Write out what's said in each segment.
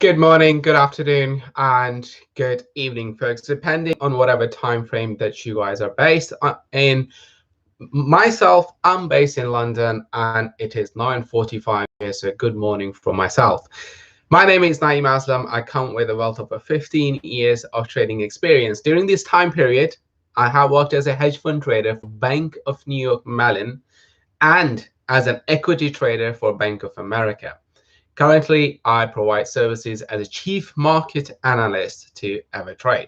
Good morning, good afternoon, and good evening, folks, depending on whatever time frame that you guys are based in. Myself, I'm based in London, and it is 9:45 here, so good morning from myself. My name is Naeem Aslam. I come with a wealth of 15 years of trading experience. During this time period, I have worked as a hedge fund trader for Bank of New York Mellon and as an equity trader for Bank of America. Currently, I provide services as a chief market analyst to EverTrade.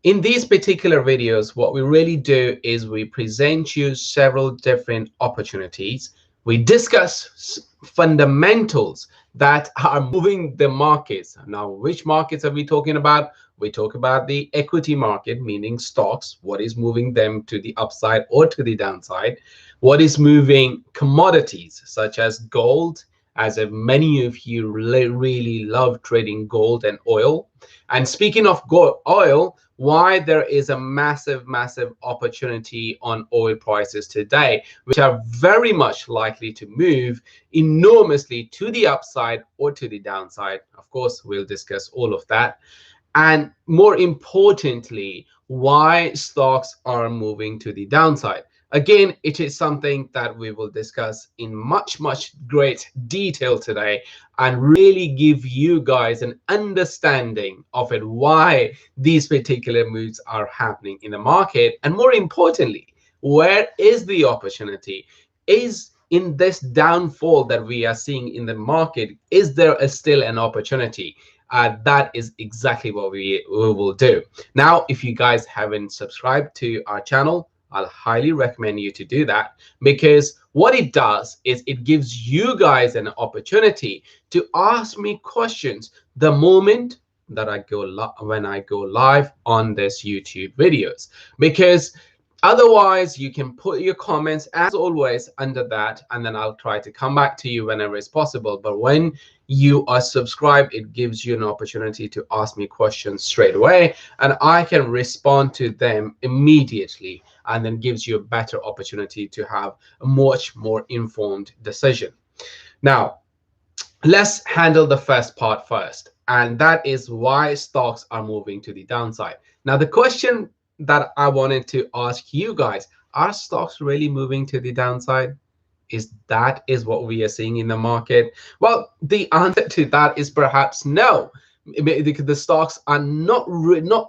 In these particular videos, what we really do is we present you several different opportunities. We discuss fundamentals that are moving the markets. Now, which markets are we talking about? We talk about the equity market, meaning stocks, what is moving them to the upside or to the downside, what is moving commodities such as gold, as many of you really love trading gold and oil. And speaking of gold, oil, why there is a massive opportunity on oil prices today, which are very much likely to move enormously to the upside or to the downside. Of course, we'll discuss all of that. And more importantly, why stocks are moving to the downside. Again, it is something that we will discuss in much great detail today and really give you guys an understanding of it, why these particular moves are happening in the market. And more importantly, where is the opportunity? Is in this downfall that we are seeing in the market, is there still an opportunity? That is exactly what we will do. Now, if you guys haven't subscribed to our channel, I'll highly recommend you to do that, because what it does is it gives you guys an opportunity to ask me questions the moment that I go when I go live on this YouTube videos, because otherwise you can put your comments as always under that, and then I'll try to come back to you whenever it's possible. But when you are subscribed, it gives you an opportunity to ask me questions straight away, and I can respond to them immediately, and then gives you a better opportunity to have a much more informed decision. Now, let's handle the first part first, and that is why stocks are moving to the downside. Now, the question that I wanted to ask you guys, are stocks really moving to the downside? Is what we are seeing in the market? Well, the answer to that is perhaps no. Because the stocks are not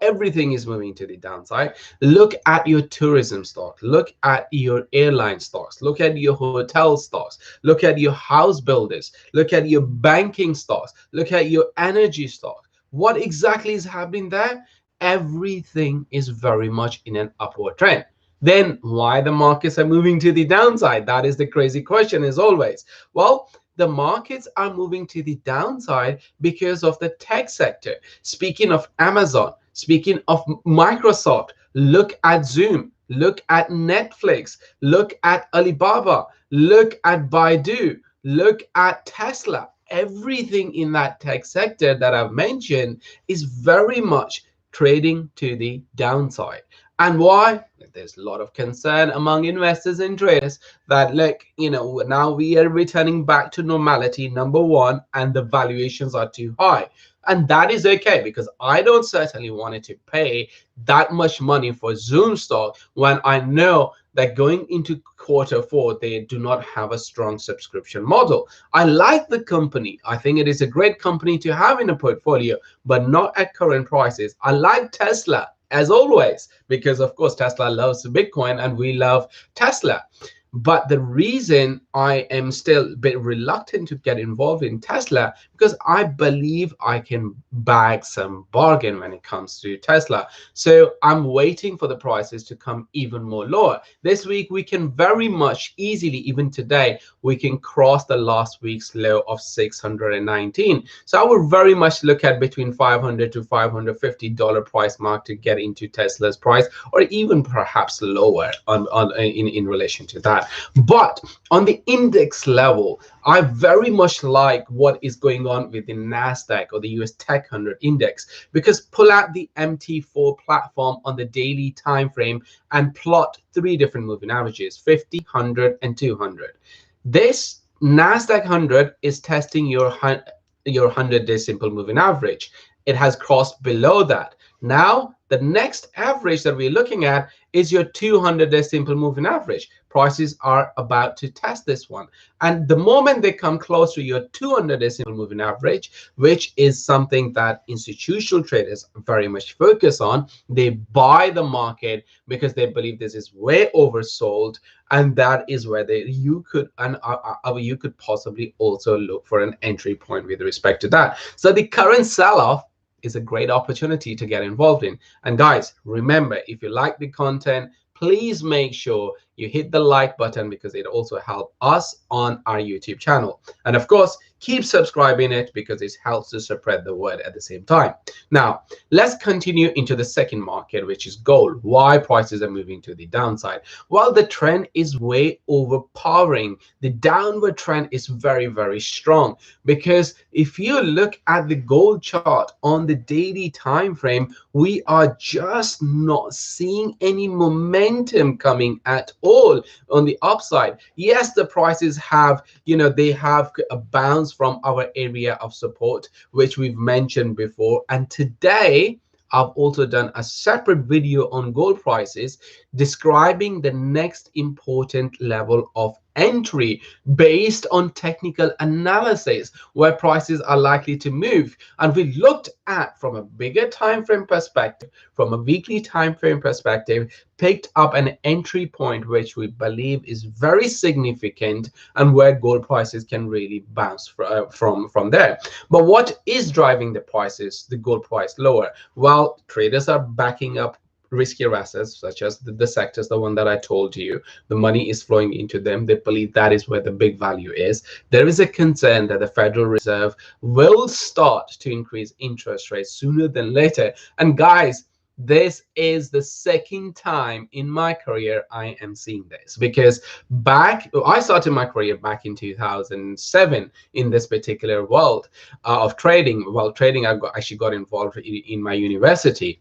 everything is moving to the downside. Look at your tourism stock, look at your airline stocks, look at your hotel stocks, look at your house builders, look at your banking stocks, look at your energy stocks. What exactly is happening there? Everything is very much in an upward trend. Then why the markets are moving to the downside? That is the crazy question, as always. Well, the markets are moving to the downside because of the tech sector. Speaking of Amazon, speaking of Microsoft, look at Zoom, look at Netflix, look at Alibaba, look at Baidu, look at Tesla. Everything in that tech sector that I've mentioned is very much trading to the downside. And why? There's a lot of concern among investors and traders that, look, now we are returning back to normality, number one, and the valuations are too high. And that is okay, because I don't certainly want to pay that much money for Zoom stock when I know that going into Q4, they do not have a strong subscription model. I like the company. I think it is a great company to have in a portfolio, but not at current prices. I like Tesla, as always, because of course Tesla loves Bitcoin and we love Tesla. But the reason I am still a bit reluctant to get involved in Tesla, because I believe I can bag some bargain when it comes to Tesla. So I'm waiting for the prices to come even more lower. This week, we can very much easily, even today, we can cross the last week's low of 619. So I would very much look at between $500 to $550 price mark to get into Tesla's price, or even perhaps lower in relation to that. But on the index level, I very much like what is going on with the NASDAQ, or the US Tech 100 index, because pull out the MT4 platform on the daily time frame and plot three different moving averages, 50, 100, and 200. This NASDAQ 100 is testing your your 100-day simple moving average. It has crossed below that. Now, the next average that we're looking at is your 200-day simple moving average. Prices are about to test this one. And the moment they come close to your 200-day simple moving average, which is something that institutional traders very much focus on, they buy the market because they believe this is way oversold, and that is where you could possibly also look for an entry point with respect to that. So the current sell-off is a great opportunity to get involved in. And guys, remember, if you like the content, please make sure you hit the like button, because it also helps us on our YouTube channel. And of course, keep subscribing it, because it helps to spread the word at the same time. Now, let's continue into the second market, which is gold. Why prices are moving to the downside? Well, the trend is way overpowering. The downward trend is very, very strong, because if you look at the gold chart on the daily time frame, we are just not seeing any momentum coming at all on the upside. Yes, the prices have, they have a bounce from our area of support, which we've mentioned before. And today, I've also done a separate video on gold prices describing the next important level of entry based on technical analysis, where prices are likely to move. And we looked at, from a bigger time frame perspective, from a weekly time frame perspective, picked up an entry point which we believe is very significant, and where gold prices can really bounce from there. But what is driving the gold price lower? Well, traders are backing up riskier assets, such as the sectors, the one that I told you. The money is flowing into them. They believe that is where the big value is. There is a concern that the Federal Reserve will start to increase interest rates sooner than later. And guys, this is the second time in my career I am seeing this, because I started my career back in 2007 in this particular world of trading. Well, trading, I actually got involved in my university.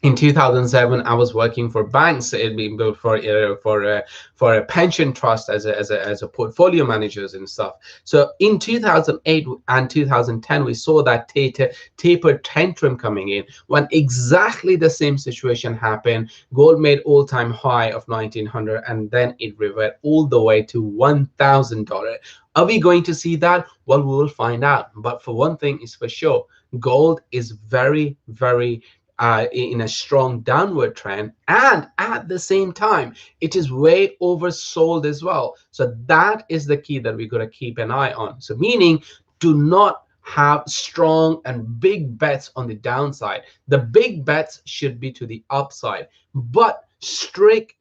In 2007, I was working for banks. It being built for a pension trust as a portfolio managers and stuff. So in 2008 and 2010, we saw that taper tantrum coming in, when exactly the same situation happened. Gold made all-time high of 1900, and then it reverted all the way to $1,000. Are we going to see that? Well, we will find out. But for one thing is for sure, gold is very, very in a strong downward trend, and at the same time it is way oversold as well. So that is the key that we're going to keep an eye on. So meaning, do not have strong and big bets on the downside. The big bets should be to the upside, but strict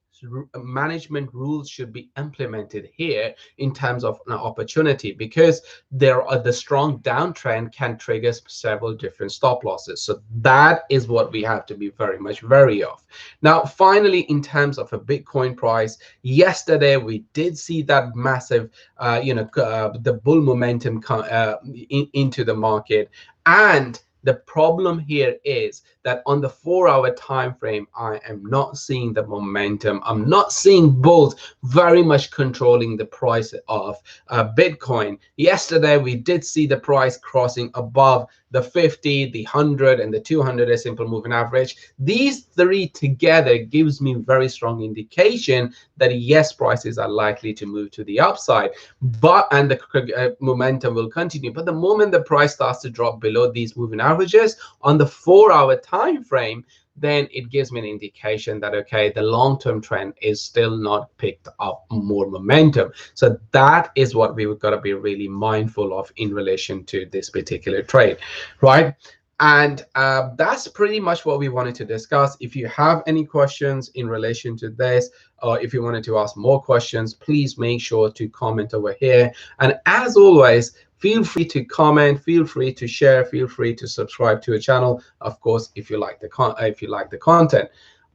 management rules should be implemented here in terms of an opportunity, because the strong downtrend can trigger several different stop losses. So that is what we have to be very much wary of. Now, finally, in terms of a Bitcoin price, yesterday we did see that massive the bull momentum into the market. And the problem here is that on the 4-hour time frame, I am not seeing the momentum. I'm not seeing bulls very much controlling the price of Bitcoin. Yesterday, we did see the price crossing above the 50, the 100, and the 200 simple moving average. These three together gives me very strong indication that yes, prices are likely to move to the upside, and the momentum will continue. But the moment the price starts to drop below these moving averages on the 4-hour time frame, then it gives me an indication that, okay, the long-term trend is still not picked up more momentum. So that is what we've got to be really mindful of in relation to this particular trade, right? And that's pretty much what we wanted to discuss. If you have any questions in relation to this, or if you wanted to ask more questions, please make sure to comment over here. And as always, feel free to comment, feel free to share, feel free to subscribe to a channel, of course, if you like the content.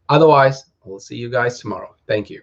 Otherwise, we'll see you guys tomorrow. Thank you.